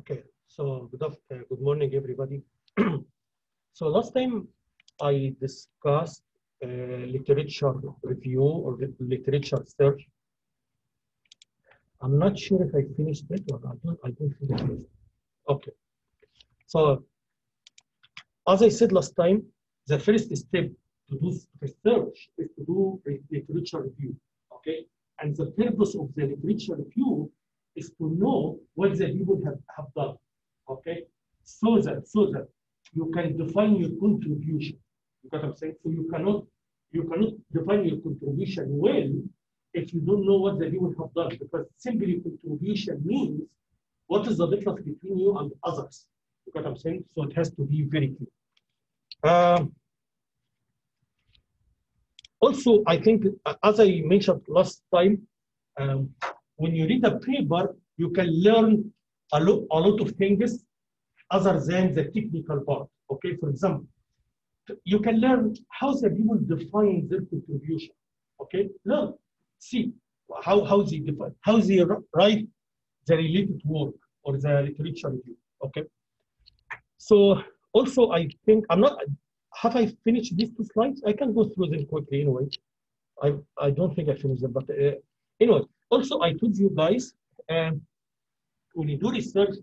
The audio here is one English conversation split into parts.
Okay, so good morning, everybody. So last time I discussed literature review or literature search. I'm not sure if I finished it or I don't think I finished it. Okay, so as I said last time, the first step to do research is to do literature review. Okay, and the purpose of the literature review is to know what the people have done. Okay, so that you can define your contribution. You got what I'm saying? So you cannot define your contribution well if you don't know what the people have done, because simply contribution means what is the difference between you and others. You got what I'm saying? So it has to be very clear. Also, I think, as I mentioned last time, when you read a paper, you can learn a lot of things other than the technical part. Okay, for example, you can learn how the people define their contribution. Okay, learn, see how they define, how they write the related work or the literature review. Okay, so also I think I'm not. Have I finished these two slides? I can go through them quickly anyway. I don't think I finished them, but anyway. Also, I told you guys, when you do research,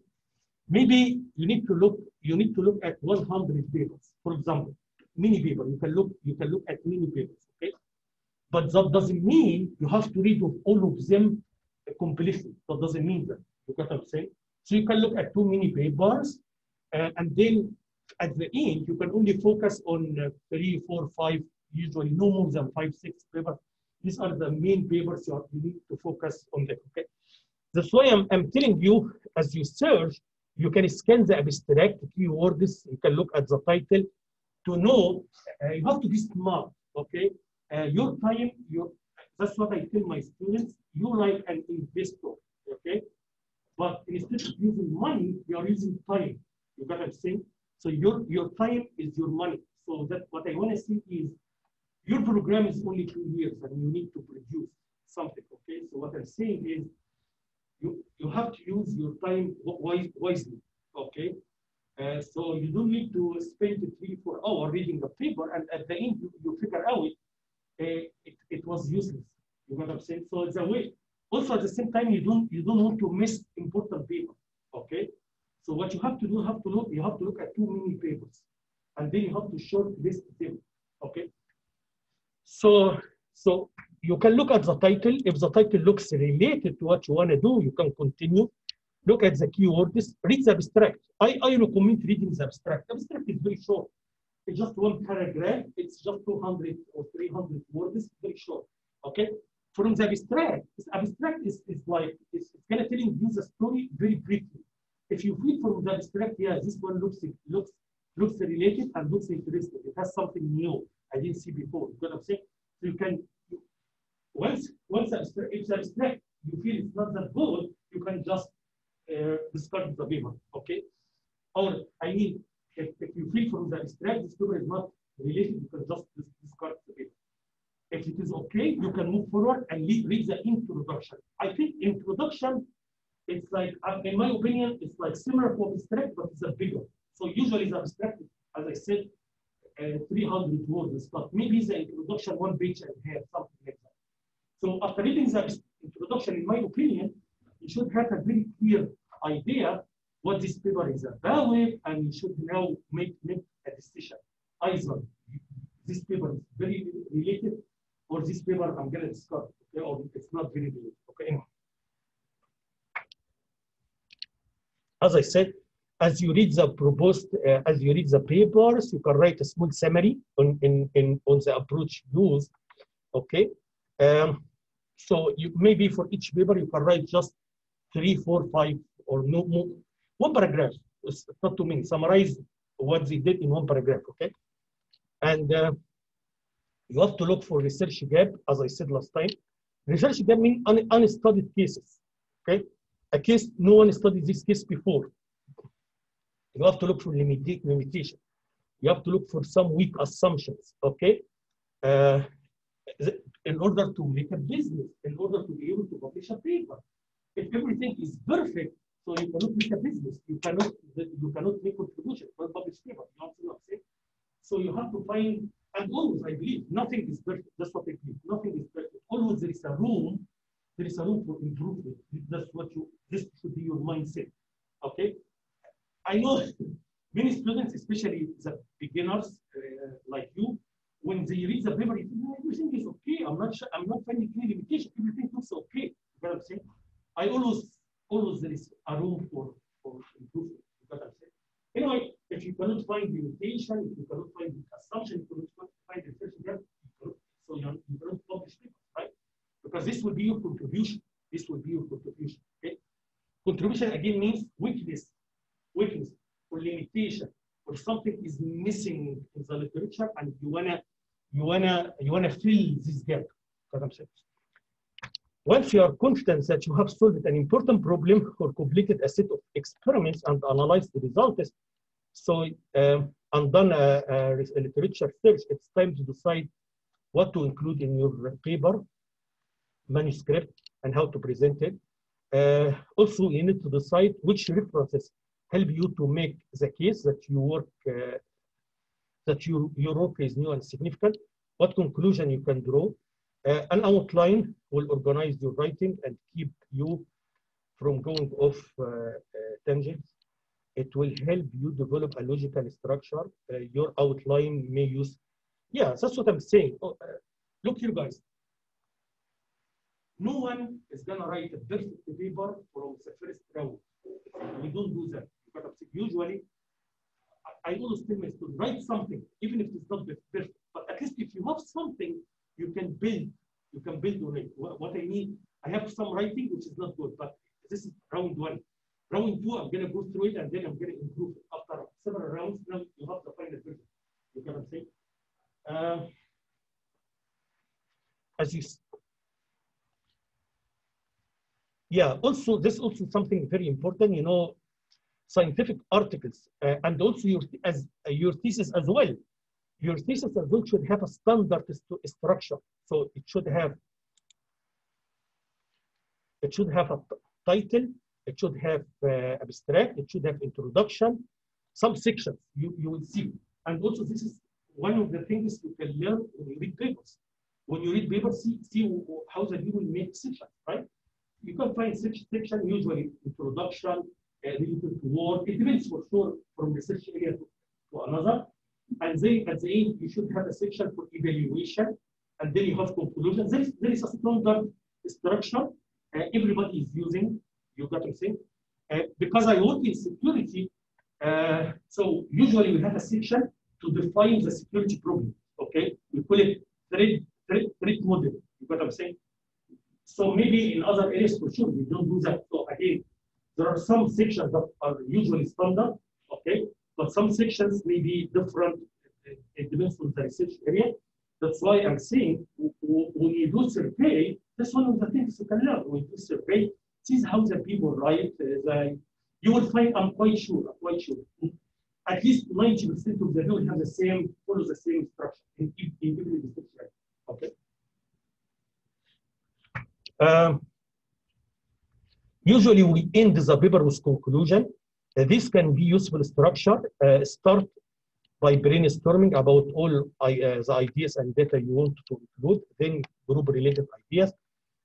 maybe you need to look at 100 papers. For example, mini paper. You can look at mini papers. Okay, but that doesn't mean you have to read all of them completely. That doesn't mean that. You got what I'm saying? So you can look at 2 mini papers, and then at the end you can only focus on 3, 4, 5. Usually no more than 5, 6 papers. These are the main papers you need to focus on them. Okay. That's why I'm telling you, as you search, you can scan the abstract keywords. You can look at the title to know. You have to be smart. Okay. Your time. That's what I tell my students. You like an investor. Okay. But instead of using money, you are using time. You got what I'm saying? So your time is your money. So that what I want to see is your program is only 2 years and you need to produce something. Okay. So what I'm saying is you have to use your time wisely. Okay. So you don't need to spend 3, 4 hours reading the paper, and at the end you figure out it was useless. You know what I'm saying? So it's a way. Also, at the same time, you don't want to miss important paper. Okay. So what you have to do, you have to look at 2 mini papers, and then you have to shortlist them. Okay. So you can look at the title. If the title looks related to what you want to do, you can continue. Look at the keywords. Read the abstract. I recommend reading the abstract. The abstract is very short. It's just 1 paragraph. It's just 200 or 300 words. Very short. Okay. From the abstract, this abstract is like it's gonna telling you the story very briefly. If you read from the abstract, yeah, this one looks related and looks interesting. It has something new I didn't see before. You know what I'm saying? So you can once if the abstract you feel it's not that good, you can just discard the paper. Okay? Or I mean, if you feel from the abstract this paper is not related, you can just discard the paper. If it is okay, you can move forward and read the introduction. I think introduction, it's like, in my opinion, it's like similar to abstract, but it's a bigger. So usually the abstract, as I said, 300 words, but maybe the introduction 1 page and a half, something like that. So after reading the introduction, in my opinion, you should have a very clear idea what this paper is about, and you should now make a decision. Either this paper is very related, or this paper I'm going to discuss, okay, or it's not very related. Okay. As I said, as you read the papers, you can write a small summary on the approach used. Okay. So you maybe for each paper you can write just 3, 4, 5, or no more. 1 paragraph. It's not too many. Summarize what they did in 1 paragraph. Okay. And you have to look for research gap, as I said last time. Research gap means unstudied cases. Okay. A case no one studied this case before. You have to look for limitation. You have to look for some weak assumptions. Okay. In order to make a business, in order to be able to publish a paper. If everything is perfect, So you cannot make a business. You cannot make contribution for published paper. You know what I'm saying? So you have to find, and always I believe nothing is perfect. That's what I believe. Nothing is perfect. Always there is a room. There is a room for improvement. That's what you. This should be your mindset. Okay. I know many students, especially the beginners like you, when they read the paper, everything is okay. I'm not finding any limitation. Everything looks okay. You know what I'm saying? I always there is a room for improvement. You know what I'm saying? Anyway, if you cannot find limitation, if you cannot find assumption, if you cannot find research gap, so you cannot publish papers, right? Because this will be your contribution. This will be your contribution. Okay? Contribution again means weakness or limitation or something is missing in the literature, and you wanna fill this gap. What I'm saying. Once you are confident that you have solved an important problem or completed a set of experiments and analyzed the results, so and done a literature search, it's time to decide what to include in your paper, manuscript, and how to present it. Also, you need to decide which references help you to make the case that you work, that your work is new and significant, what conclusion you can draw. An outline will organize your writing and keep you from going off tangents. It will help you develop a logical structure. Your outline may use, yeah, that's what I'm saying. Look here, guys. No one is gonna write a perfect paper from the first round. We don't do that. Usually, I always tell my students, write something, even if it's not perfect. But at least if you have something, you can build on it. What I mean, I have some writing which is not good, but this is round one. Round two, I'm gonna go through it and then I'm gonna improve it. After several rounds, now you have the final version. You know what I'm saying? As you, yeah. Also, this also something very important. You know, scientific articles and also your thesis as well. Your thesis as well should have a standard structure. So it should have a title, it should have abstract, it should have introduction, some sections you will see. And also this is one of the things you can learn when you read papers. When you read papers, see how the people make sections, right? You can find section usually introduction, related to work. It depends for sure from research area to another. And then at the end, you should have a section for evaluation, and then you have conclusion. There is a standard structure everybody is using. You got what I'm saying? Because I work in security, so usually we have a section to define the security problem. Okay, we call it threat model. You got what I'm saying? So maybe in other areas for sure we don't do that. So again, there are some sections that are usually standard, okay, but some sections may be different. It depends on the research area. That's why I'm saying when you do survey, that's one of the things you can learn. When you do survey, this is how the people write. You will find, I'm quite sure, at least 90% of the people have follow the same structure in every research area. Okay. Usually we end the paper with conclusion. This can be useful structure. Start by brainstorming about all the ideas and data you want to include, then group related ideas,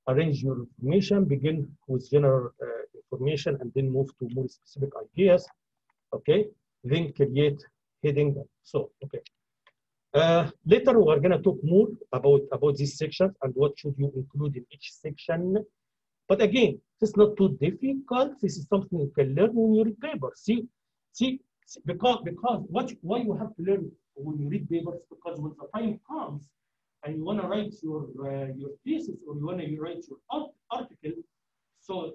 arrange your information, begin with general information, and then move to more specific ideas. Okay, then create heading. So, okay. Later we're gonna talk more about these sections and what should you include in each section. But again, this is not too difficult. This is something you can learn when you read papers. See, because why you have to learn when you read papers? Because when the time comes and you want to write your thesis or you want to write your article, so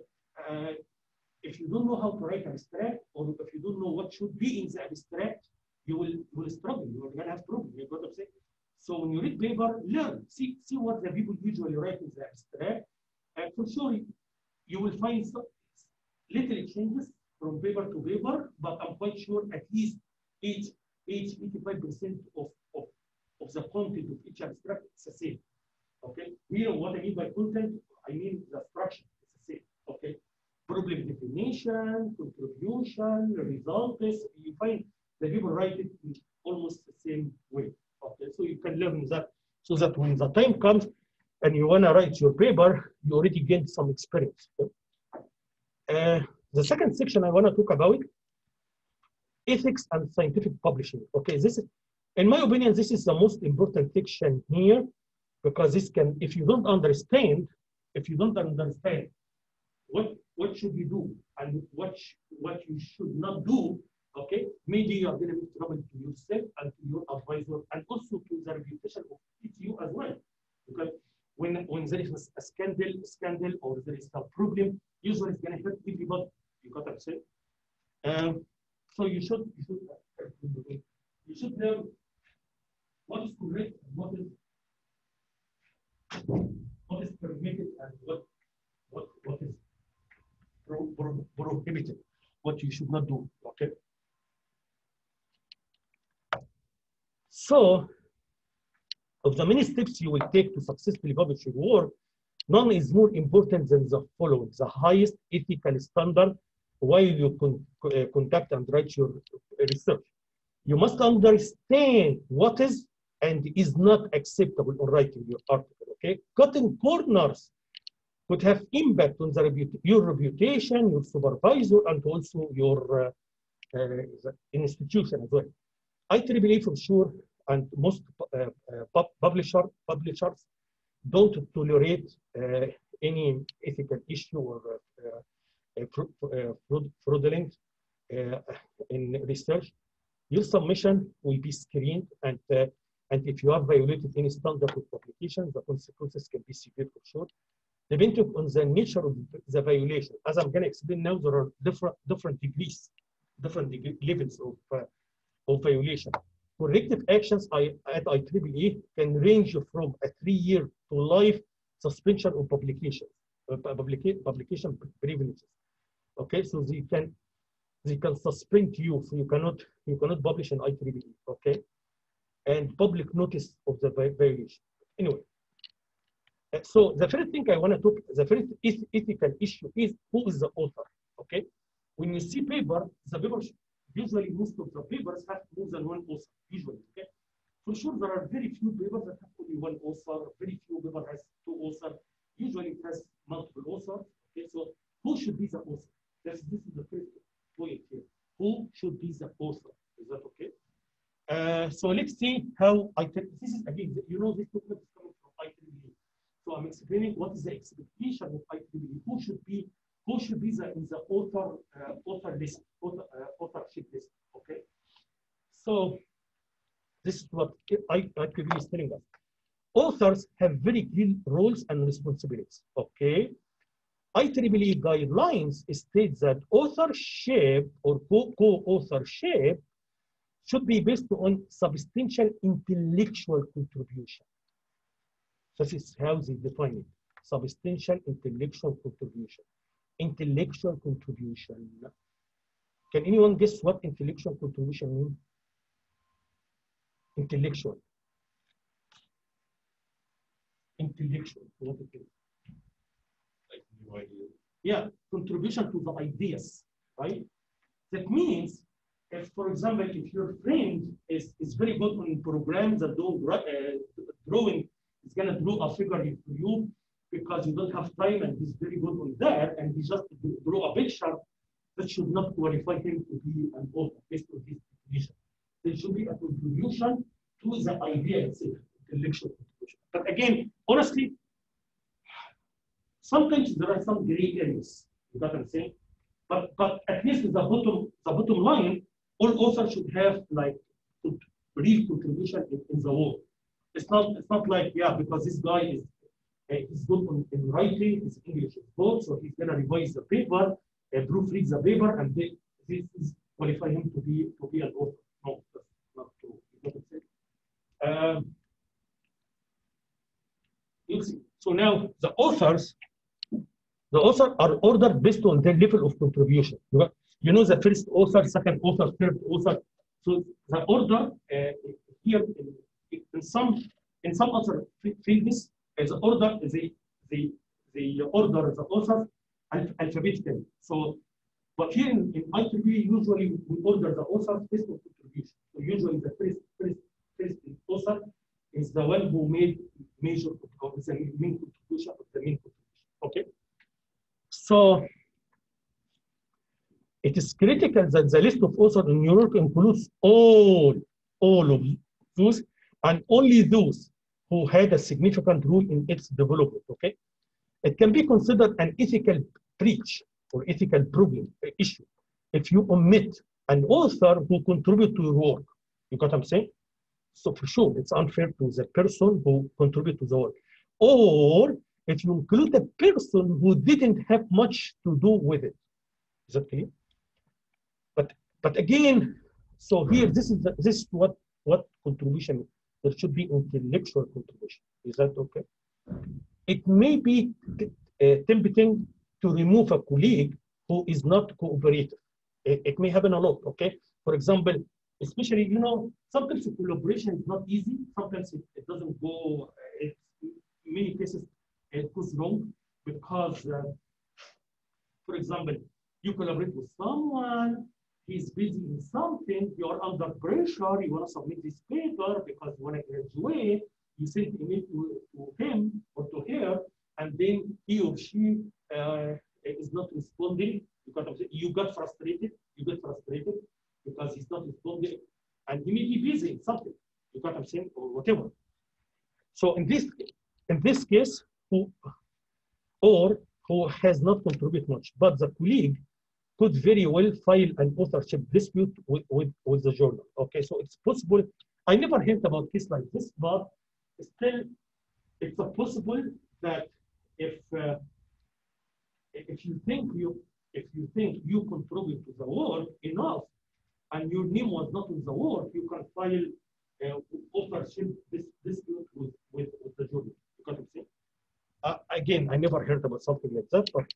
if you don't know how to write abstract, or if you don't know what should be in the abstract, you will struggle. You're gonna have trouble. You know what I'm saying? So when you read paper, learn. See what the people usually write in the abstract. And for sure, you will find some little changes from paper to paper, but I'm quite sure at least 85% of the content of each abstract is the same. Okay? Here, what I mean by content, I mean the structure is the same. Okay? problem definition, contribution, results. You find the people write it in almost the same way. Okay, so you can learn that so that when the time comes and you want to write your paper, you already gained some experience. Okay? The second section I want to talk about ethics and scientific publishing. Okay, this is, in my opinion, this is the most important section here because this can, if you don't understand what should you do and what you should not do, okay, maybe you are going to be trouble to yourself and to your advisor and also to the reputation of you as well. Because when there is a scandal or there is a problem, usually it's going to hurt everybody. You got what I'm saying? So you should know what is correct and what is permitted and what is prohibited, what you should not do. Okay. So, of the many steps you will take to successfully publish your work, none is more important than the following: the highest ethical standard while you conduct and write your research. You must understand what is and is not acceptable in writing your article. Okay, cutting corners could have impact on your reputation, your supervisor, and also your institution as well. IEEE for sure, and most publishers don't tolerate any ethical issue or fraudulent in research. Your submission will be screened, and if you have violated any standard of publication, the consequences can be severe for sure. Depending on the nature of the violation, as I'm going to explain now, there are different degrees, different levels of violation. Corrective actions at IEEE can range from a 3-year to life suspension of publication privileges. Okay, so they can suspend you, so you cannot publish an IEEE. Okay, and public notice of the violation. Anyway, so the first thing I want to talk, the first ethical issue is who is the author. Okay, when you see paper, the paper usually most of the papers have more than one author. Usually, okay. For sure, there are very few papers that have only one author. Very few papers has 2 authors. Usually, it has multiple authors. Okay, so who should be the author? This is the first point here. Who should be the author? Is that okay? So let's see how this is again. You know, this document is coming from IEEE. So I'm explaining what is the expectation of IEEE. Who should be the author list, authorship list. Okay. So this is what IEEE is telling us. Authors have very clear roles and responsibilities. Okay. IEEE guidelines state that authorship or co-authorship should be based on substantial intellectual contribution. This is how they define it. Substantial intellectual contribution. Intellectual contribution. Can anyone guess what intellectual contribution means? Intellectual. Intellectual. What it is? No idea. Yeah, contribution to the ideas, right? That means, if, for example, if your friend is very good on programs that do drawing, is going to draw a figure for you because you don't have time, and he's very good on that, and he just draw a picture, that should not qualify him to be an author based on his definition. There should be a contribution to the idea itself, intellectual contribution. But again, honestly, sometimes there are some gray areas. You got what I'm saying? But at least the bottom line, all authors should have like real contribution in the work. It's not like, yeah, because this guy is good in writing, his English is good, so he's gonna revise the paper, proofread the paper, and this is qualify him to be an author. No, that's not true. You know what I'm saying? You see. So now the authors are ordered based on their level of contribution. You know the first author, second author, third author. So the order here in some other fields, the order the author alphabetically. So, but here in IEEE, usually we order the author based on contribution. So usually the first author is the one who made major or the main contribution of the main contribution. Okay. So it is critical that the list of authors in your work includes all of those and only those who had a significant role in its development. Okay. It can be considered an ethical breach or ethical problem issue if you omit an author who contributed to your work. You got what I'm saying? So for sure, it's unfair to the person who contributed to the work. Or if you include a person who didn't have much to do with it. Is that clear? But again, so here this is what contribution. There should be intellectual contribution. Is that okay? It may be tempting to remove a colleague who is not cooperative. It may happen a lot, okay? For example, especially, sometimes collaboration is not easy. Sometimes it doesn't go, in many cases, it goes wrong because, for example, you collaborate with someone, he's busy in something, you're under pressure, you want to submit this paper because you want to graduate, you send email to him or to her, and then he or she is not responding. You got frustrated because he's not responding, and he may be busy in something. You got what I'm saying, or whatever. So in this case, who has not contributed much, but the colleague could very well file an authorship dispute with the journal. Okay, so it's possible. I never heard about case like this, but still, it's possible that if you think you contribute to the work enough, and your name was not in the work, you can file authorship dispute with the journal. You got what I'm saying? Again, I never heard about something like that, but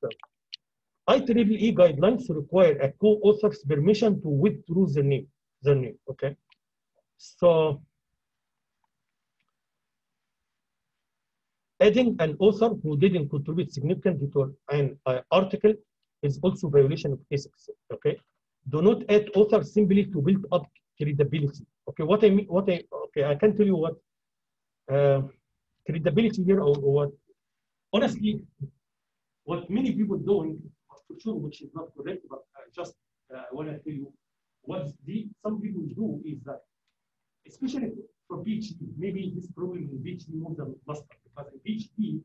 IEEE guidelines require a co-author's permission to withdraw their name. Okay, so adding an author who didn't contribute significantly to an article is also violation of ethics. Okay, do not add authors simply to build up credibility. Okay, what I mean, okay, I can tell you what credibility here or what. Honestly, what many people doing, for sure, which is not correct, but I want to tell you what some people do is that, especially for PhD, maybe this problem in PhD more than master, because in PhD,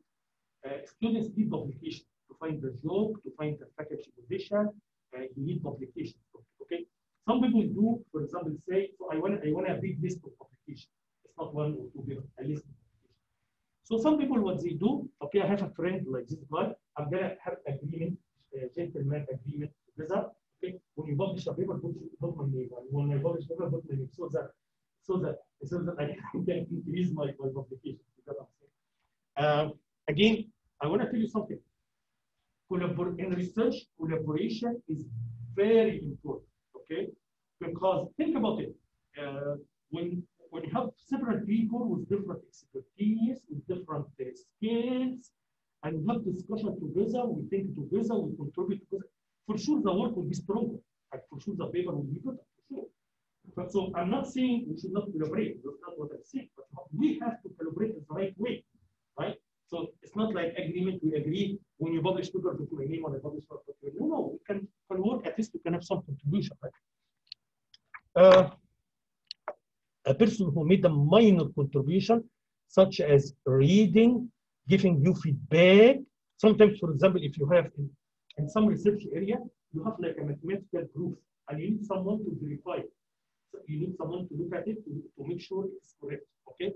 students need publication to find the job, to find the faculty position. You need publication. Okay, some people do, for example, say, so I want a big list of publications. It's not one or two, a list of publications. So some people, what they do, okay, I have a friend like this guy, I'm gonna have agreement, gentleman agreement together. Okay, when you publish a paper, put my name. When I publish a paper, put my name, so that I can increase my publication. Again, I want to tell you something. In research, collaboration is very important. Okay, because think about it. When you have several people with different expertise, with different skills, and we have discussion together, we think together, we contribute together, for sure the work will be stronger. And for sure the paper will be better, for sure. But so I'm not saying we should not collaborate. That's not what I'm saying. But we have to collaborate in the right way, right? So it's not like agreement. We agree when you publish paper to my name, when I publish paper. No, we can work. At least we can have some contribution, right? A person who made a minor contribution, such as reading, giving you feedback. Sometimes, for example, if you have in some research area, you have like a mathematical proof, and you need someone to verify it. So you need someone to look at it to make sure it's correct. Okay,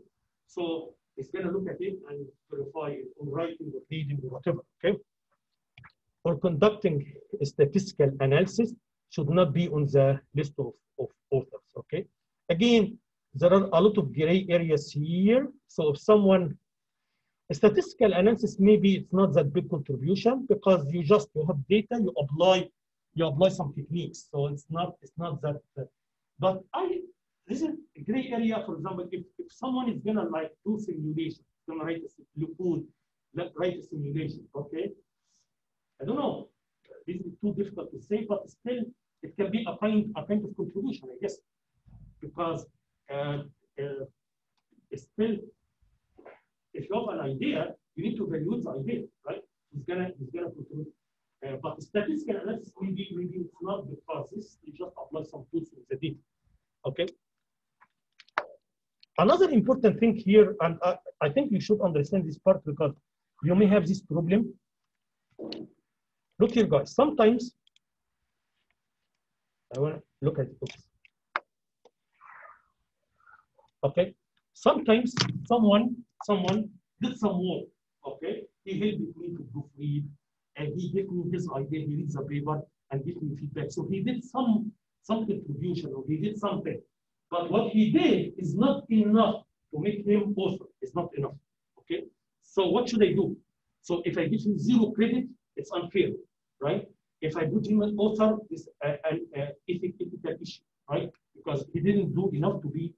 so it's gonna look at it and verify it on writing or reading or whatever. Okay, or conducting a statistical analysis should not be on the list of authors. Okay, again, there are a lot of gray areas here. So if someone, a statistical analysis, maybe it's not that big contribution because you have data, you apply some techniques. So it's not that. But this is a gray area. For example, if someone is gonna like do simulation, gonna write a simulation. Okay, I don't know. This is too difficult to say, but still it can be a kind of contribution, I guess, because still, if you have an idea, you need to evaluate the idea, right? It's gonna contribute. But statistical analysis maybe it's not because this you just apply some tools in the data. Okay. Another important thing here, and I think you should understand this part because you may have this problem. Look here, guys. Sometimes I want to look at it. Okay. Sometimes someone did some work. Okay. He helped me to proofread, and he gave me his idea. He reads the paper and gives me feedback. So he did some contribution, or he did something. But what he did is not enough to make him author. It's not enough. Okay. So what should I do? So if I give him 0 credit, it's unfair, right? If I put him an author, it's an ethical issue, right? Because he didn't do enough to be.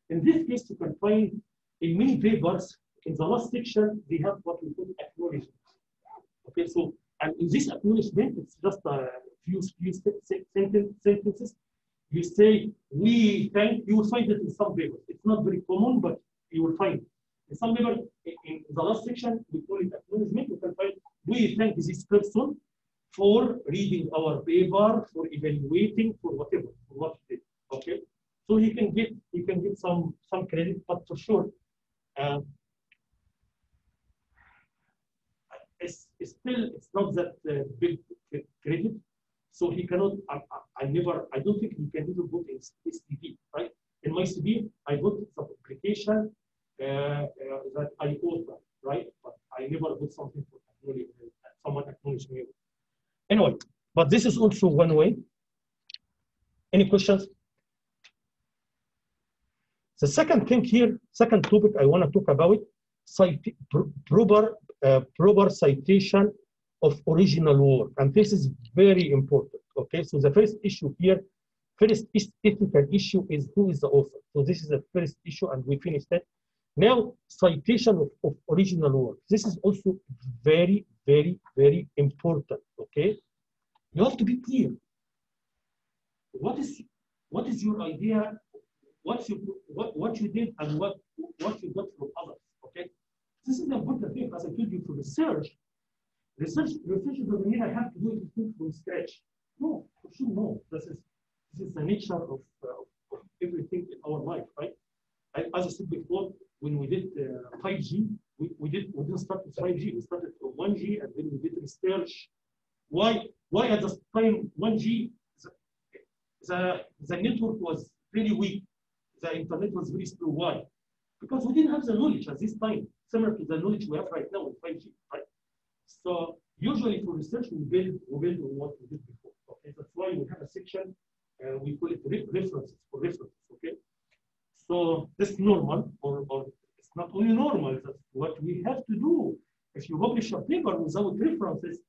In this case, you can find in many papers, in the last section, they have what we call acknowledgement. Okay, so, and in this acknowledgement, it's just a few sentences. You say, we thank, you will find it in some papers. It's not very common, but you will find it. In some papers, in the last section, we call it acknowledgement. You can find, we thank this person for reading our paper, for evaluating, for whatever, for what he did. Okay, so he can get some credit, but for sure, it's not that big credit. So he cannot. I don't think he can even put in his CV, right? In my CV, I put some application that I author, right? But I never put something for someone acknowledge me. Anyway, but this is also one way. Any questions? The second thing here, second topic I want to talk about, proper citation of original work, and this is very important. Okay, so the first issue here, first ethical issue is who is the author. So this is the first issue, and we finished that. Now, citation of original work. This is also very, very, very important. Okay, you have to be clear. What is your idea? What you did and what you got from others. Okay, this is the important thing. As I told you, for research doesn't mean I have to do everything from scratch. No, for sure, no. This is the nature of everything in our life, right? As I said before, when we did 5G, we didn't start with 5G. We started from 1G, and then we did research. Why at the time 1G the network was very weak. The internet was very slow. Why? Because we didn't have the knowledge at this time, similar to the knowledge we have right now with 5G, right? So usually for research, we build on what we did before. Okay, that's why we have a section, we call it references for references. Okay, so this is normal, or it's not only normal. That's what we have to do. If you publish a paper without references,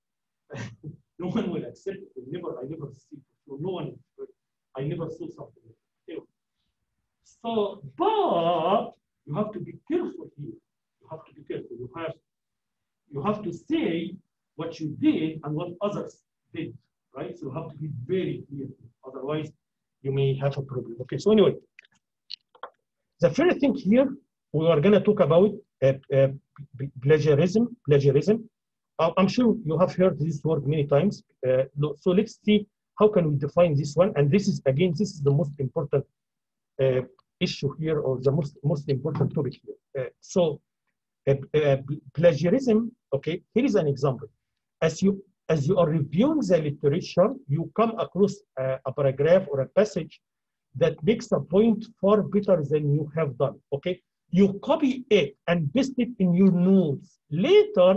no one will accept it. I never see it. So no one. I never saw something. Anyway. So, but you have to be careful here. You have to be careful. You have to say what you did and what others did, right? So you have to be very clear. Otherwise, you may have a problem. Okay. So anyway, the first thing here we are going to talk about plagiarism. I'm sure you have heard this word many times. So let's see how can we define this one. And this is the most important issue here, or the most important topic here. Plagiarism. Okay, here is an example. As you are reviewing the literature, you come across a paragraph or a passage that makes a point far better than you have done. Okay, you copy it and paste it in your notes. Later,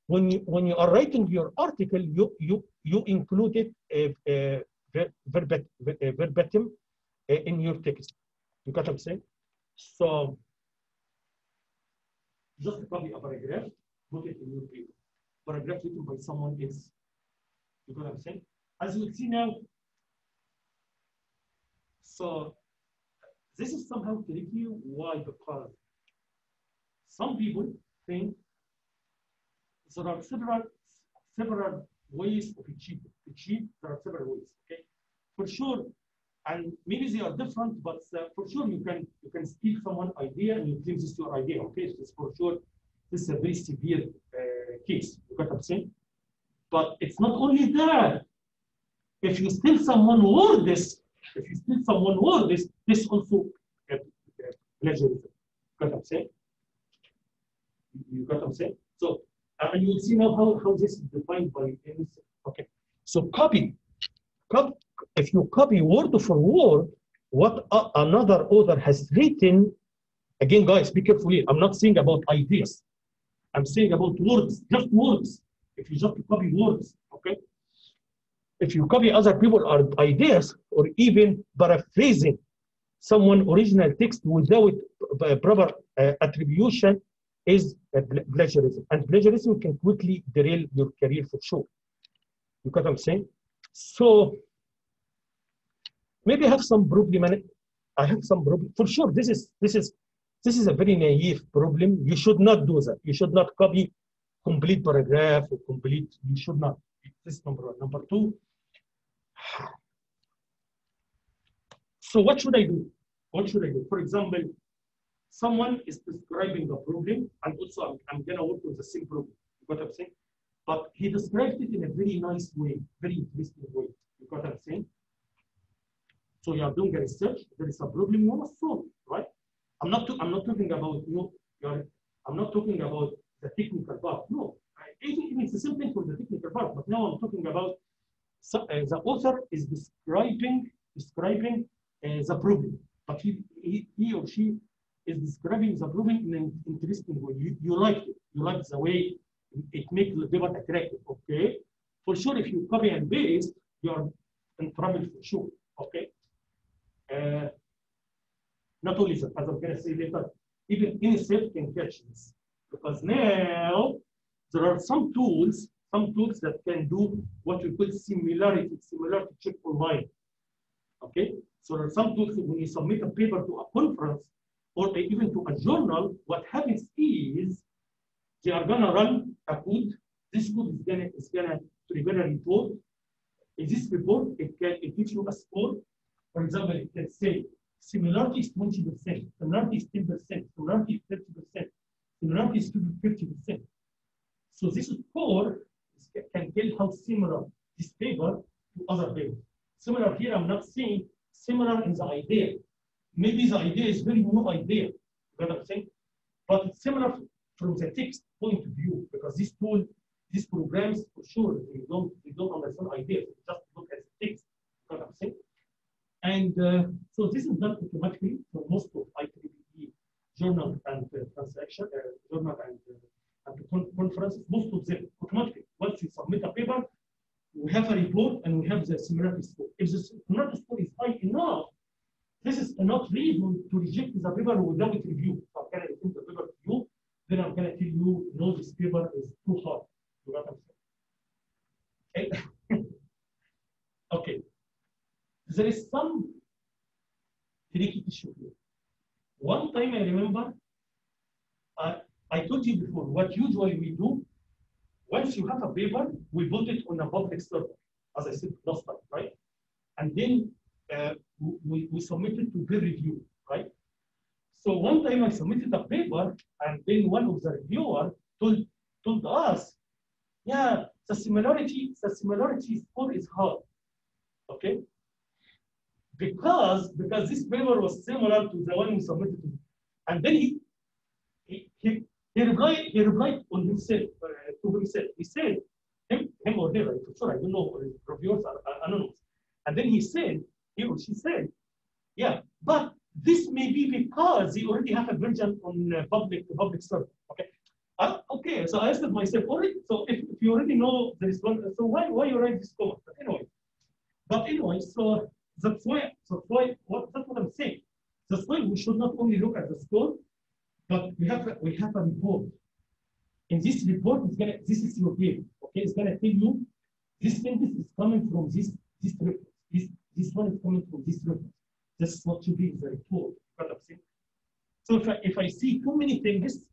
when you are writing your article, you include it verbatim in your text. You got what I'm saying? So just copy a paragraph, put it in your paper. Paragraph written by someone else. You got what I'm saying? As you will see now, so this is somehow tricky. Why? Because some people think there are several ways of achieving. There are several ways. Okay, for sure, and maybe they are different, but for sure you can steal someone's idea and you claim this is your idea. Okay, so it's for sure this is a very severe case. You got what I'm saying? But it's not only that. If you steal someone's word, this also plagiarism. Got what I'm saying? You got what I'm saying? So, and you will see now how this is defined by NSF. Okay. So copy. If you copy word for word what another author has written, again, guys, be careful here. I'm not saying about ideas. I'm saying about words, just words. If you just copy words, okay? If you copy other people's ideas or even paraphrasing someone original text without proper attribution is plagiarism. And plagiarism can quickly derail your career for sure. You got what I'm saying? So maybe I have some problem. I have some problem. For sure, this is a very naive problem. You should not do that. You should not copy complete paragraph or complete. You should not. This is number one. Number two. So what should I do? What should I do? For example, someone is describing a problem, and also I'm gonna work with the same problem. You got what I'm saying? But he described it in a very nice way, very interesting way. You got what I'm saying? So you are doing a research. There is a problem you must solve, right? I'm not talking about I'm not talking about the technical part. No, even it's the same thing for the technical part. But now I'm talking about the author is describing the problem, but he or she is describing the problem in an interesting way. You like it. You like the way it makes the paper attractive. Okay, for sure. If you copy and paste, you are in trouble for sure. Okay. Not only that, as I'm going to say later, even NSF can catch this because now there are some tools that can do what we call similarity check online. Okay, so there are some tools that when you submit a paper to a conference or even to a journal, what happens is they are gonna run a code. This code is gonna prepare a report. In this report, it gives you a score. For example, it can say similarity is 20%, similarity is 10%, similarity is 30%, similarity is 50%. So this score can tell how similar this paper to other papers. Similar here, I'm not saying similar in the idea. Maybe the idea is very new idea, you know what I'm saying? But it's similar from the text point of view because this tool, these programs, for sure, they don't understand ideas. They just look at the text, you know what I'm saying? And so this is done automatically for most of IEEE journal and transaction, journal and conferences, most of them automatically. Once you submit a paper, we have a report and we have the similarity score. If the similarity score is high enough, this is enough reason to reject the paper without review. So I'm going to send the paper to you, then I'm going to tell you, no, this paper is too hard. You know what I'm saying? Okay. Okay. There is some tricky issue here. One time I remember, I told you before, what usually we do, once you have a paper, we put it on a public server, as I said last time, right? And then we submit it to peer review, right? So one time I submitted a paper, and then one of the reviewers told us, yeah, the similarity score is hard, okay? Because this paper was similar to the one we submitted to, and then he replied on himself to himself. He said, him or her, for sure, I don't know, reviewers are anonymous. And then he or she said, yeah, but this may be because they already have a version on public server. Okay. Okay, so I asked myself, all right, so if you already know there is one, so why you write this comment? But anyway, so that's what I'm saying. That's why we should not only look at the score, but we have a report. In this report, this is your paper. Okay, it's gonna tell you this sentence is coming from this reference. This one is coming from this reference. This is what should be in the report. What I'm saying. So if I see too many things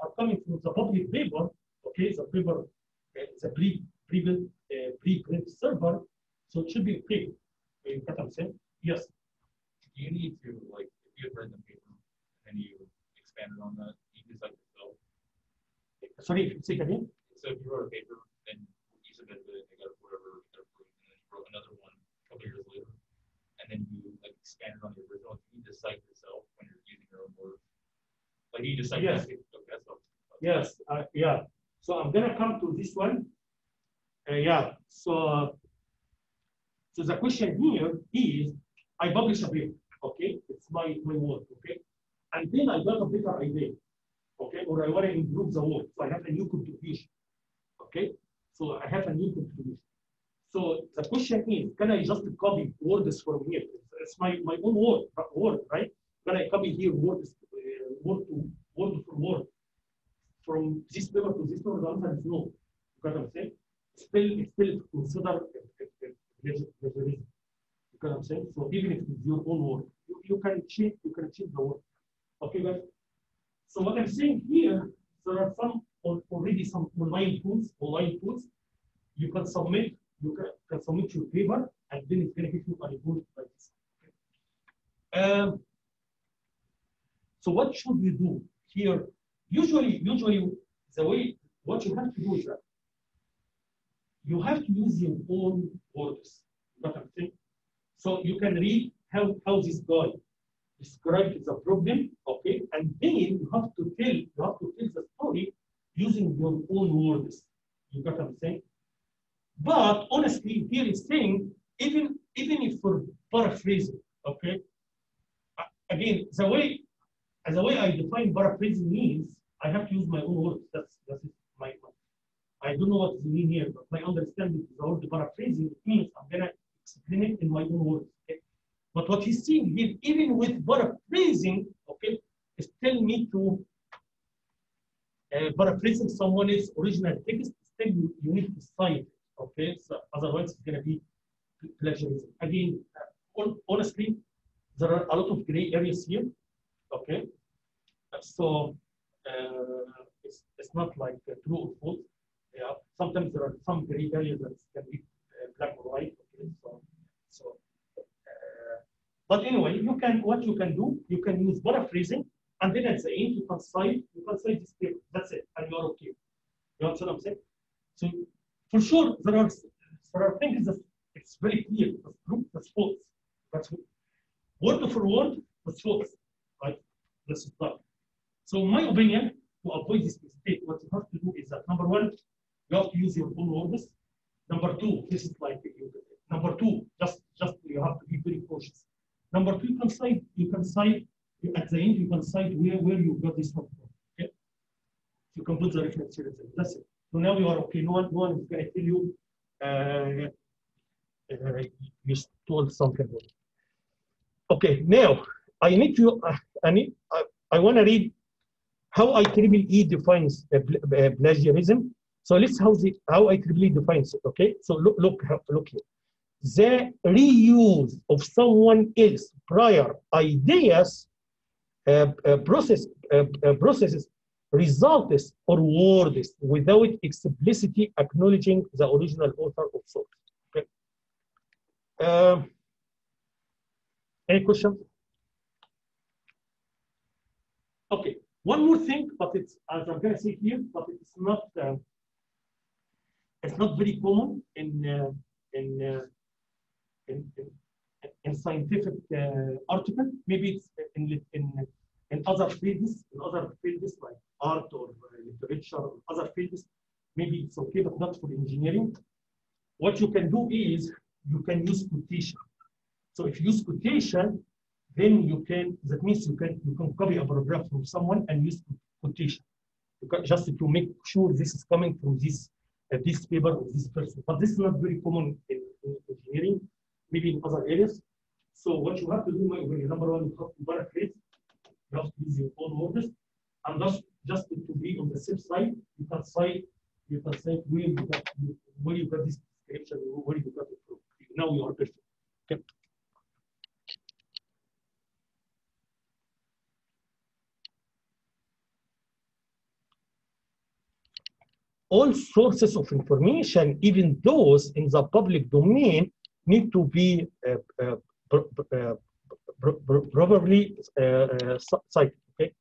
are coming from the public paper, okay, the paper, the pre-print server, so it should be okay. You get what I'm saying? Yes. Do you need to, like, if you had written the paper and you expanded on that, you just like yourself? Sorry, say it again. So if you wrote a paper and you submitted it, they got whatever, they got approved, and then you wrote another one a couple years later, and then you like expanded on the original, you need to cite yourself when you're using your own words. Like you just cite Yes. that's all. Yes, yeah. So I'm gonna come to this one. Yeah. So the question here is, I publish a paper, okay? It's my work, okay? And then I got a better idea, okay? Or I want to improve the work, so I have a new contribution, okay? So I have a new contribution. So the question is, can I just copy words from here? It's my own word, right? Can I copy here words, word for word, from this paper to this paper? The answer is no. You got what I'm saying? Still consider plagiarism. You got what I'm saying? So even if it's your own word, you can change the word. Okay, guys. So what I'm saying here, there are already some online tools. You can submit your paper, and then it's going to give you a report like this. Okay. So what should we do here? Usually, the way what you have to do is that you have to use your own words. You know what I'm saying? So you can read how this guy described the problem, okay, and then you have to tell the story using your own words. You got what I'm saying? But honestly, here it's saying even if for paraphrasing, okay. Again, the way I define paraphrasing means I have to use my own words. That's my. I don't know what you mean here, but my understanding is the word paraphrasing means I'm gonna explain it in my own words. Okay? But what he's saying here, even with paraphrasing, okay, still need to paraphrasing someone else's original text. Still, you need to cite it, okay? So otherwise, it's gonna be plagiarism. Again, honestly, there are a lot of gray areas here, okay? So it's not like true or false. Yeah, sometimes there are some gray areas that can be black or white. Okay, but anyway, what you can do, you can use paraphrasing, and then at the end you can cite this paper. That's it, and you're okay. You understand what I'm saying? So for sure there are things that it's very clear. That's true. That's false. That's word for word. That's false. Right? That's not. So in my opinion, to avoid this mistake, what you have to do is that number one, you have to use your own words. Number two, this is like number two, just you have to be very cautious. Number two, you can cite at the end, you can cite where you got this from. Okay, you can put the reference here. That's it. So now you are okay. No one is going to tell you you stole something. Okay, now I need to I want to read how IEEE defines plagiarism. So let's how IEEE defines it. Okay, so look here. The reuse of someone else's prior ideas, processes, results, or words without explicitly acknowledging the original author of source. Okay. Any questions? Okay. One more thing, but it's as I'm going to say here, but it's not very common in scientific article. Maybe it's in other fields, like art or literature or other fields. Maybe it's okay, but not for engineering. What you can do is you can use quotation. So if you use quotation, then that means you can copy a paragraph from someone and use quotation. Just to make sure this is coming from this paper or this person. But this is not very common in engineering, maybe in other areas. So what you have to do, number one, you have to paraphrase. You have to use your own words, and just to be on the safe side, you can cite where you got this description, where you got it from. Now you are perfect. Okay. all sources of information, even those in the public domain, need to be properly cited. Okay,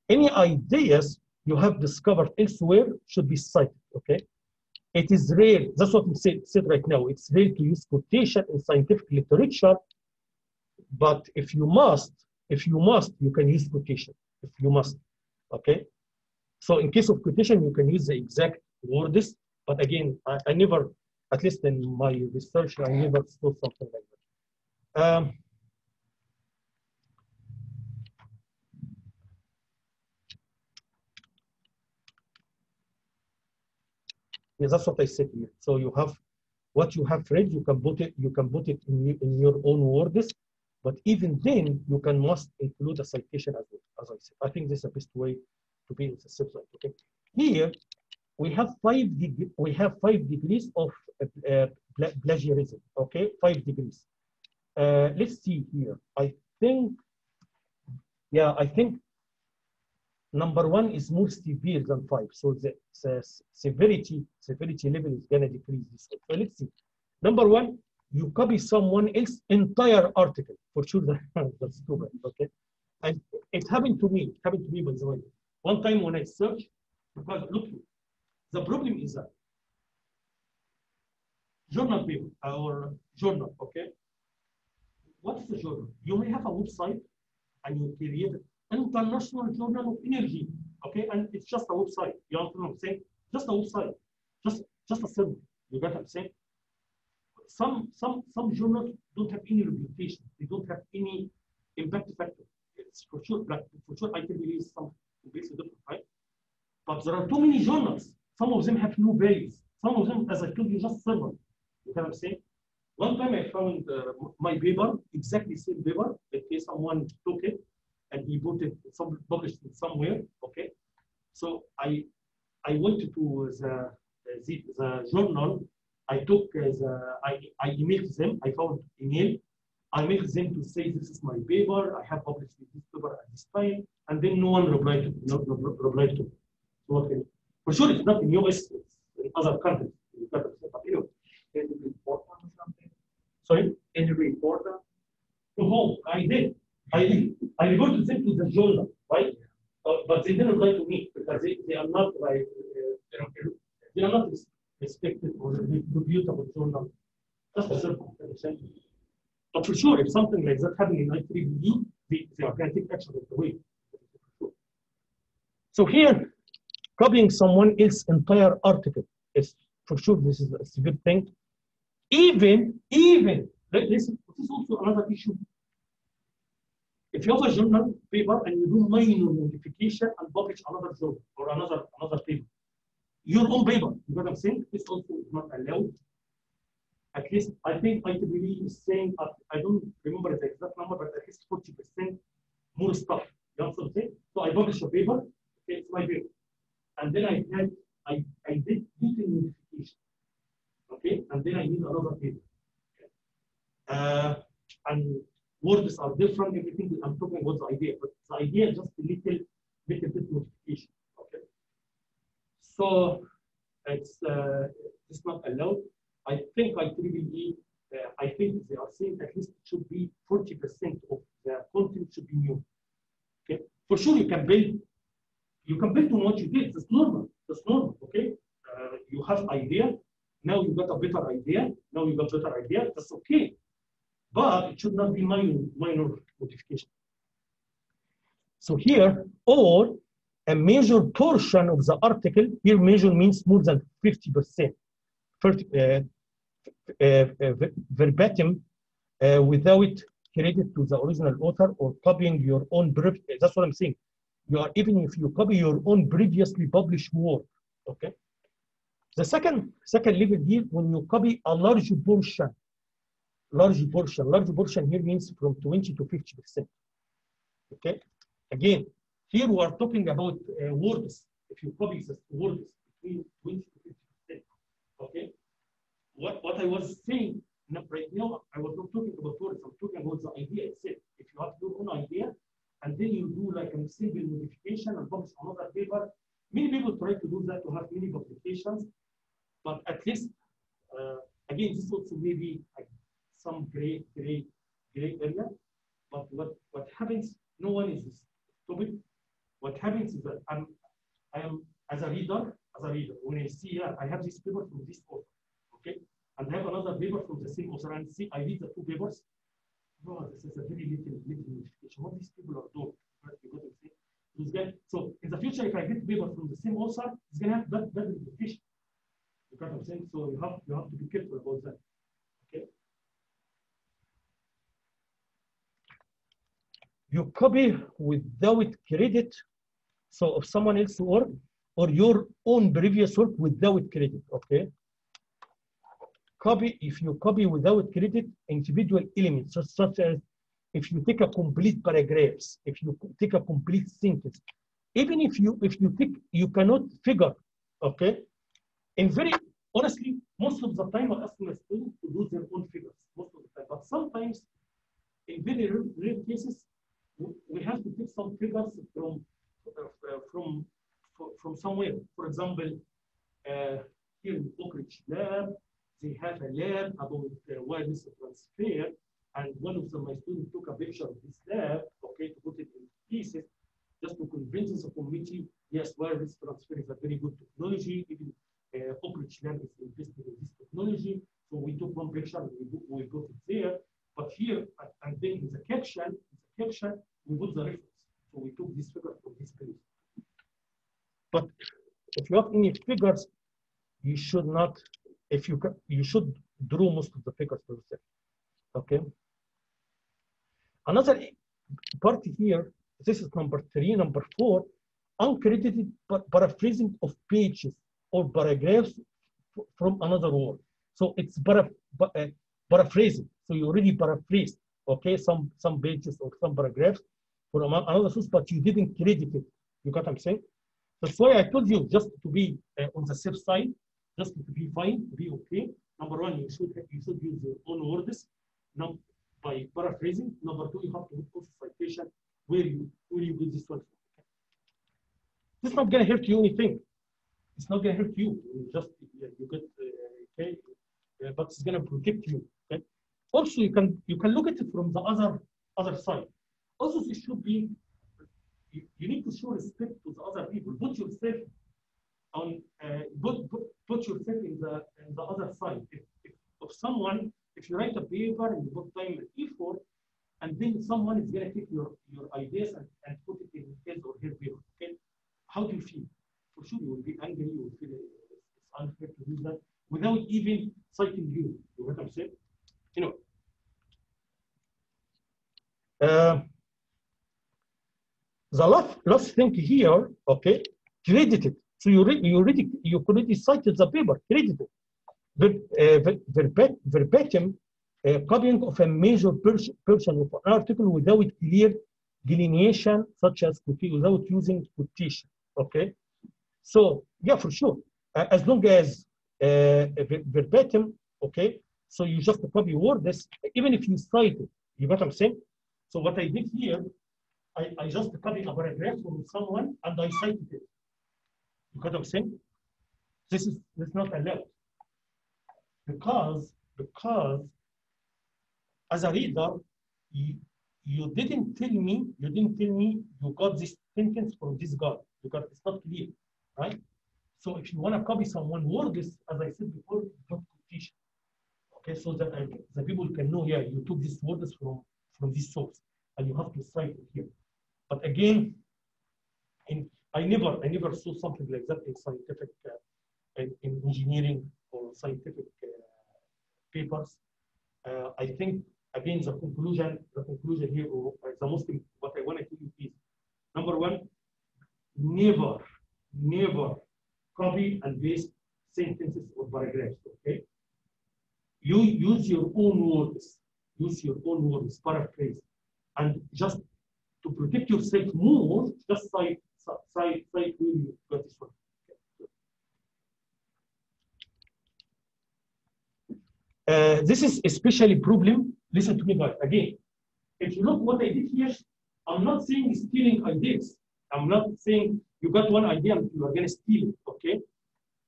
any ideas you have discovered elsewhere should be cited. Okay, it is rare. That's what we said right now. It's rare to use quotation in scientific literature, but if you must, you can use quotation. If you must, okay. So in case of quotation, you can use the exact words. But again, I never, at least in my research, I never saw something like that. Yeah, that's what I said here. So you have what you have read, you can put it in your own words. But even then, you can must include a citation as well, as I said. I think this is the best way to be in the website. Okay. Here we have five degrees of plagiarism. Okay, 5 degrees. Let's see here. I think number 1 is more severe than 5. So the severity level is gonna decrease this way. So let's see. Number 1, you copy someone else's entire article. For sure, that's too bad. Okay, and it happened to me. By the way. One time when I searched, because look, the problem is that journal paper or journal. Okay, what's the journal? You may have a website and you create International Journal of Energy. Okay, and it's just a website. You know what I'm saying? Just a website, just a symbol. You get what I'm saying? Some journals don't have any reputation. They don't have any impact factor. It's for sure. Like for sure, I can release something completely different, right? But there are too many journals. Some of them have no values. Some of them, as I told you, just server. You know what I'm saying? One time I found my paper, exactly same paper. In case someone took it and he put it, published it somewhere. Okay, so I went to the journal. I took I emailed them. I found email. I mailed them to say this is my paper. I have published this paper at this time, and then no one replied to me. Replied to me. So, okay. For sure, it's not in US. It's in other countries. But anyway, Can you report them or something? sorry. Can you report them? To whom? I did. I reported them to the journal, right? But they didn't reply to me because they are not like they are not respected or reputable journal. Just a certain. But for sure, if something like that happened in IEEE, they are going to take action right away. So here, copying someone else's entire article is for sure this is a severe thing. Even this is also another issue. If you have a journal paper and you do minor modification and publish another journal or another paper, your own paper, you know what I'm saying? This also is not allowed. At least I think IEEE is saying, I don't remember the exact number, but at least 40% more stuff. You know what I'm saying? So I publish a paper, okay, it's my paper. And then I did little modification. Okay, and then I need another paper. Okay. And words are different, everything I'm talking about the idea, but the idea is just a little bit modification. Okay. So it's not allowed. I think IEEE, I think they are saying at least it should be 40% of the content should be new. Okay. For sure you can build on what you did. That's normal. Okay. You have idea. Now you got a better idea. That's okay. But it should not be minor modification. So here, or a major portion of the article, here major means more than 50%, verbatim, without credit to the original author or copying your own, that's what I'm saying. Even if you copy your own previously published work, okay? The second level here, when you copy a large portion here means from 20 to 50%. Okay. Again, here we are talking about words. If you copy the words between 20 to 50%. Okay. What I was saying right now, I was not talking about words. I'm talking about the idea itself. If you have your own idea, and then you do like a simple modification and publish another paper. Many people try to do that to have many publications. limitations, but at least, again, this also may be some gray area. But what happens, no one is stupid. What happens is that I am as a reader, when I see, I have this paper from this author, okay, and I have another paper from the same author, and see, I read the two papers. Oh, this is a very little modification. What these people are doing, you got to see. So in the future, if I get paper from the same author, it's gonna have that modification. You got what I'm saying? So you have to be careful about that. Okay. You copy without credit, so of someone else's work or your own previous work without credit. Okay. If you copy without credit individual elements, such as if you take a complete paragraphs, if you take a complete sentence, even if you take, you cannot figure, okay? And very honestly, most of the time I ask my students to do their own figures, most of the time. But sometimes, in very rare cases, we have to take some figures from somewhere. For example, here in Oak Ridge Lab, they have a lab about wireless transfer, and one of my students took a picture of this lab, okay, to put it in pieces, just to convince the committee, yes, wireless transfer is a very good technology, even Oak Ridge Lab is invested in this technology, so we took one picture and we put it there, but here, and then in the caption, we put the reference, so we took this figure from this page. But if you have any figures, you should not, you should draw most of the figures for yourself. Okay. Another part here, this is number 3, number 4, uncredited paraphrasing of pages or paragraphs from another work. So it's paraphrasing. So you already paraphrased, okay, some pages or some paragraphs from another source, but you didn't credit it. You got what I'm saying? That's why I told you, just to be on the safe side, just to be fine, to be okay. Number 1, you should use your own words. By paraphrasing. Number 2, you have to put citation where you get this one. It's not going to hurt you anything. It's not going to hurt you. You get okay, but it's going to protect you. Okay. Also, you can look at it from the other side. Also, it should be you need to show respect to the other people. Put yourself on put yourself in the other side. If someone, if you write a paper and you put time and effort, and then someone is going to take your ideas and put it in his or her paper, okay? How do you feel? For sure, you will be angry. You will feel it's unfair to do that without even citing you. You know what I'm saying? You know. The last thing here, okay? Credited. So you already cited the paper. Credited. Verbatim copying of a major portion of an article without clear delineation, such as without using quotation. Okay, so yeah, for sure, as long as verbatim, okay, so you just copy words, even if you cite it, you got what I'm saying? So what I did here, I just copied a paragraph from someone and I cited it. You got what I'm saying? This is not allowed. Because as a reader, you didn't tell me you got this sentence from this guy because it's not clear, right? So if you want to copy someone's words, as I said before, not quotation. Okay, so that the people can know, yeah, you took these words from this source and you have to cite it here. But again, I never saw something like that in scientific, in engineering or scientific papers. I think again the conclusion here, or the most what I want to tell you is, number 1, never copy and paste sentences or paragraphs. Okay, you use your own words, paraphrase, and just to protect yourself more, just cite where you got this one. This is especially problem. Listen to me, guys. Again, if you look what I did here, I'm not saying stealing ideas. I'm not saying you got one idea and you are going to steal it. Okay.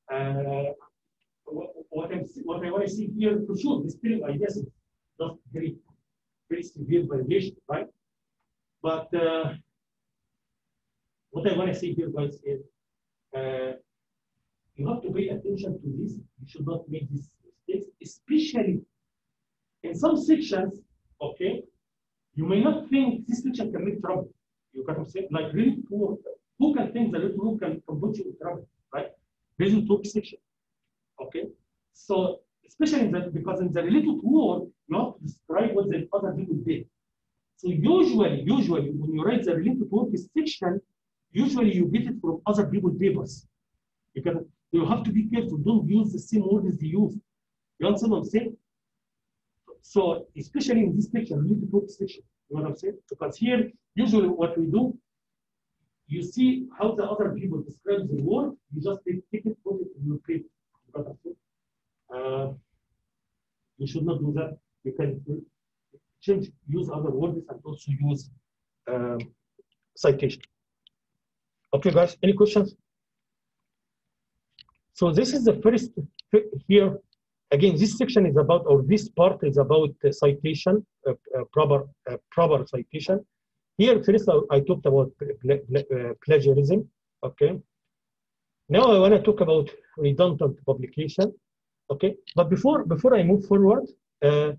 What I want to see here for sure, this spelling, I guess, is just very severe variation, right? But what I want to say here, guys, is you have to pay attention to this. You should not make these mistakes, especially in some sections, okay? You may not think this section can make trouble. You can say, like really poor. Who can think that little room can put you in trouble, right? Reason to section, okay? So, especially in that, because in the related word, you have to describe what the other people did. So usually, when you write the related word section, usually you get it from other people's papers. Because you have to be careful. Don't use the same word as they use. You understand what I'm saying? So, especially in this section, related word section. You know what I'm saying? Because here, usually what we do, you see how the other people describe the word, you just take it, put it in your paper. You know what I'm saying? You should not do that. You can use other words and also use citation. Okay, guys, any questions? So this is the first here. Again, this section is about, or this part is about citation, proper citation. Here, first I talked about plagiarism. Okay. Now I want to talk about redundant publication. Okay. But before I move forward, the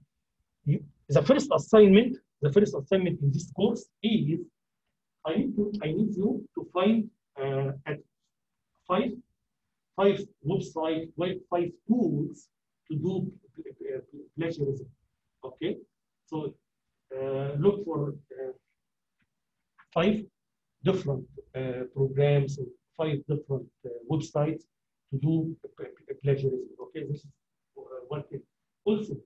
first assignment in this course is I need you to find at five websites, five tools to do plagiarism. Okay. So look for 5 different programs or 5 different websites to do plagiarism. Okay, this is one thing. Also,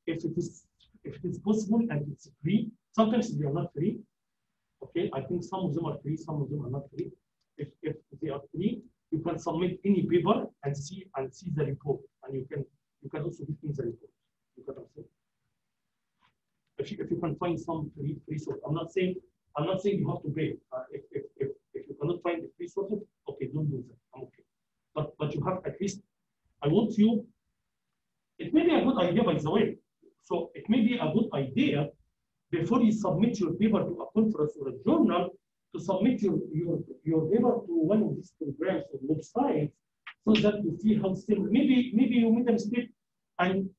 if it is possible and it's free, sometimes they are not free. Okay, I think some of them are free, some of them are not free. If they are free, you can submit any paper and see the report, and you can also give me the report. You can also, if you can find some free source. I'm not saying you have to pay. If you cannot find the free sources, okay, don't do that. I'm okay. But you have at least. I want you. It may be a good idea, by the way. So it may be a good idea before you submit your paper to a conference or a journal to submit your paper to one of these programs or websites, so that you see how similar. Maybe you made a mistake and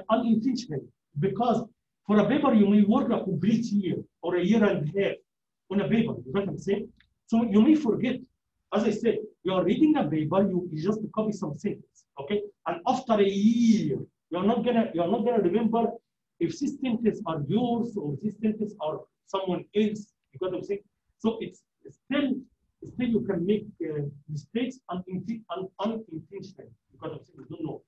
unintentionally, because for a paper you may work a complete year or a year and a half on a paper. You know what I'm saying? So you may forget. As I said, you are reading a paper, you just copy some sentence, okay? And after a year, you're not gonna remember if these sentences are yours or these sentences are someone else. You know what I'm saying? So it's still you can make mistakes unintentionally. Because of you don't know.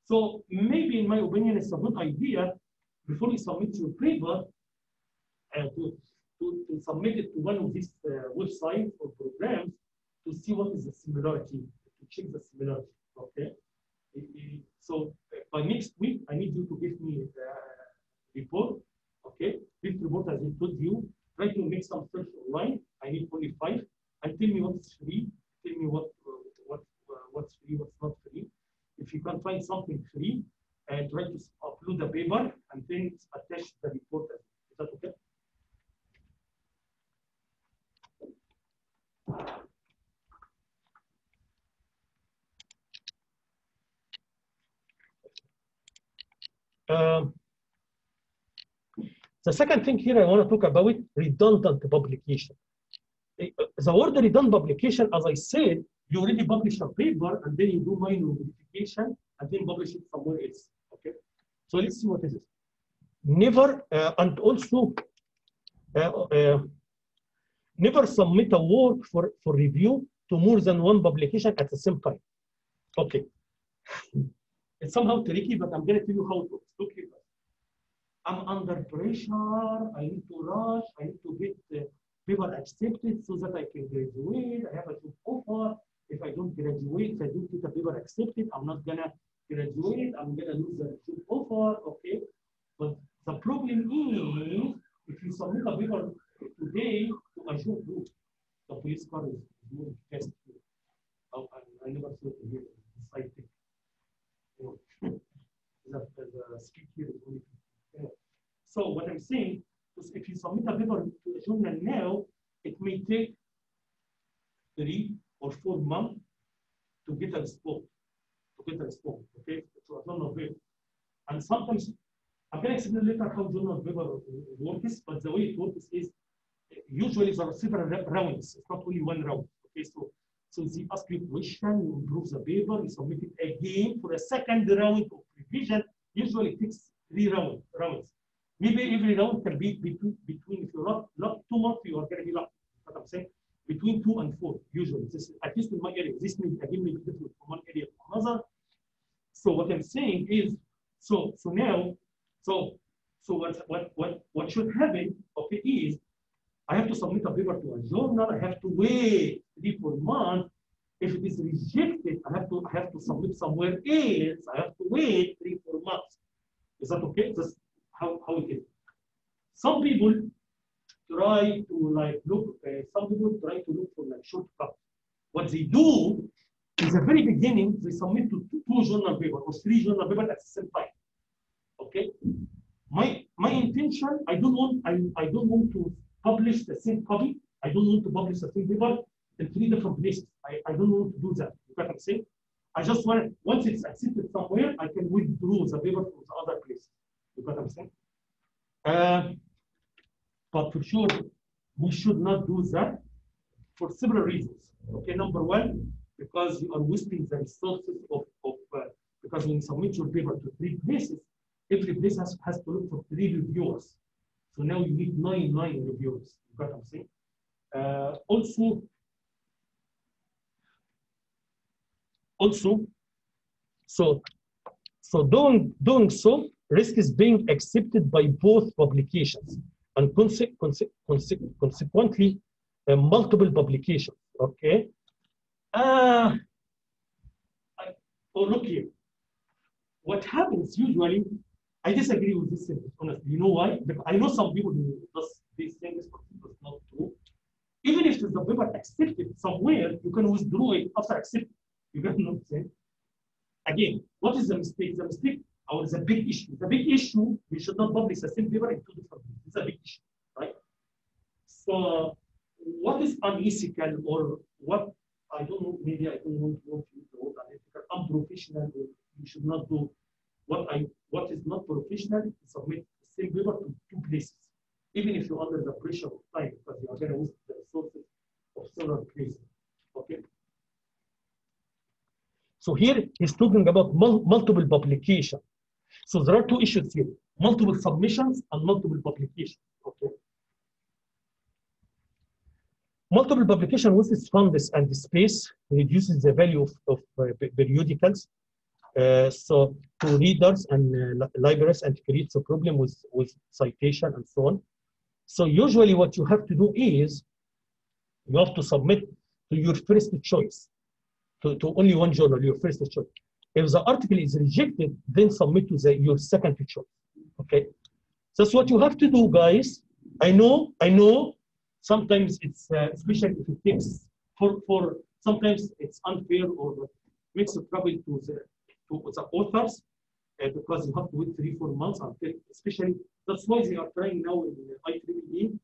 So maybe, in my opinion, it's a good idea before you submit your paper to submit it to one of these websites or programs to see what is the similarity, to check the similarity. Okay. So by next week, I need you to give me the report. Okay. This report, as I told you, try to make some search online. I need only 5. And tell me what's free. Tell me what's free, what's not free. If you can find something free, try to upload the paper and then attach the report. Is that okay? The second thing here I want to talk about redundant publication. The word redundant publication, as I said, you already publish a paper and then you do minor modification and then publish it somewhere else. Okay. So let's see what is it. Never and also never submit a work for review to more than one publication at the same time. Okay. It's somehow tricky, but I'm going to tell you how it works. Okay. I'm under pressure. I need to rush. I need to get the paper accepted so that I can graduate. I have a job offer. If I don't graduate, if I don't get the paper accepted, I'm not going to graduate. I'm going to lose the job offer. Okay. But the problem is, if you submit a paper today to a job group, the police car is moving fast. Oh, I never saw it here. It's like, you know, the speak here is only. So what I'm saying is, if you submit a paper to a journal now, it may take 3 or 4 months to get a response. Okay, so a journal paper, and sometimes I'm going to explain later how journal paper works, but the way it works is usually there are several rounds. It's not only one round. Okay, so they ask you a question, you improve the paper, you submit it again for a second round of revision. Usually it takes 3 rounds. Maybe every round can be between if you're not 2 months, you are going to be lucky. What I'm saying, between 2 and 4 usually. This, at least in my area, this may again may be different from one area to another. So what I'm saying is, so what should happen? Okay, is I have to submit a paper to a journal. I have to wait 3-4 months. If it is rejected, I have to submit somewhere else. I have to wait 3-4 months. Is that okay? That's how it is. Some people try to look. Some people try to look for shortcuts. What they do is, the very beginning, they submit to 2 journal papers or 3 journal papers at the same time. Okay. My intention, I don't want to publish the same copy. I don't want to publish the same paper in 3 different places. I don't want to do that. You know what I'm saying? I just want, once it's accepted somewhere, I can withdraw the paper from the other place. You know what I'm saying? But for sure, we should not do that for several reasons. Okay, number one, because you are wasting the resources of because when you submit your paper to 3 places, every place has to look for 3 reviewers. So now you need 9 reviewers. You got what I'm saying? Also, so doing so risks being accepted by both publications and consequently multiple publications. Okay. Look here. What happens usually, I disagree with this sentence, honestly. You know why? Because I know some people who does these things, but it's not true. Even if the paper accepted somewhere, you can withdraw it after accepting. You get what I'm saying? Again, what is the mistake? The mistake, or the big issue. The big issue, we should not publish the same paper in 2 different places. It's a big issue, right? So, what is unethical, or what, I don't know, maybe I don't want to use the word unethical, unprofessional, or you should not do what is not professional, submit the same paper to 2 places, even if you're under the pressure of time, because you are going to use the resources of several places. Okay. So here he's talking about multiple publication. So there are 2 issues here: multiple submissions and multiple publications. Okay. Multiple publication wastes funds and space, reduces the value of periodicals. So to readers and libraries, and creates a problem with citation and so on. So usually what you have to do is you have to submit to your first choice, to only one journal, your first choice. If the article is rejected, then submit to your second choice. Okay, so that's what you have to do, guys. I know. Sometimes it's especially if it takes for sometimes it's unfair or makes a trouble to the authors because you have to wait 3-4 months until, especially that's why they are trying now in IEEE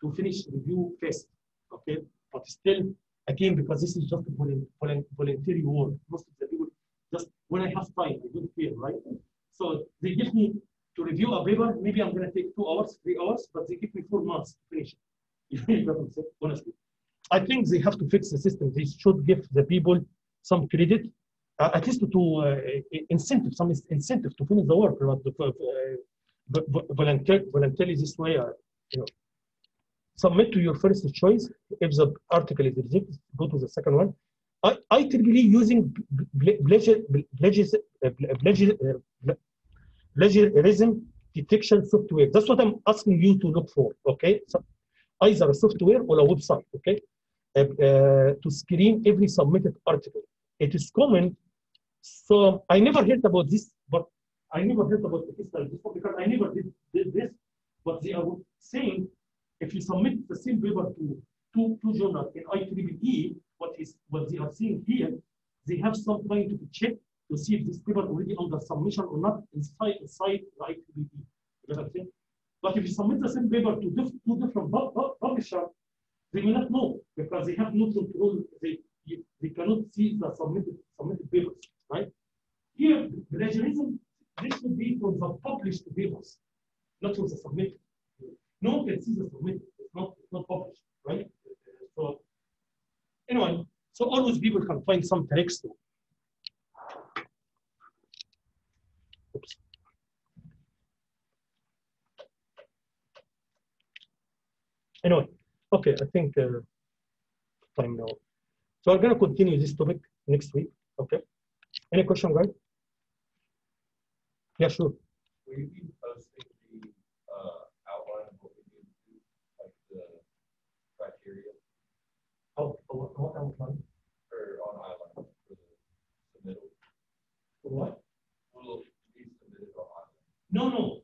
to finish review fast. Okay, but still, again, because this is just voluntary work, most of the people just when I have time, I don't care, right? So they give me to review a paper, maybe I'm going to take 2 hours, 3 hours, but they give me 4 months to finish it. Honestly, I think they have to fix the system. They should give the people some credit, at least to incentive, some incentive to finish the work. Voluntarily this way, submit to your first choice. If the article is rejected, go to the second one. IEEE using plagiarism detection software. That's what I'm asking you to look for. Okay. So, either a software or a website, okay, to screen every submitted article. It is common. So I never heard about this, but I never heard about the case before because I never did this. But they are saying if you submit the same paper to two journals in IEEE, what they are seeing here, they have some time to check to see if this paper already under submission or not inside the ITBP. You know what I'm saying? But if you submit the same paper to two different publishers, they will not know because they have no control. They cannot see the submitted papers, right? Here, plagiarism, this would be from the published papers, not from the submitted. No one can see the submitted. It's not published, right? So anyway, so always people can find some tricks to. Oops. Anyway, okay, I think time now. So we're going to continue this topic next week. Okay. Any question, guys? Yeah, sure. Will you be posting the outline of what we need to do, like the criteria, What outline? or on Island for the submittal? What? Will it be submitted on Island? No,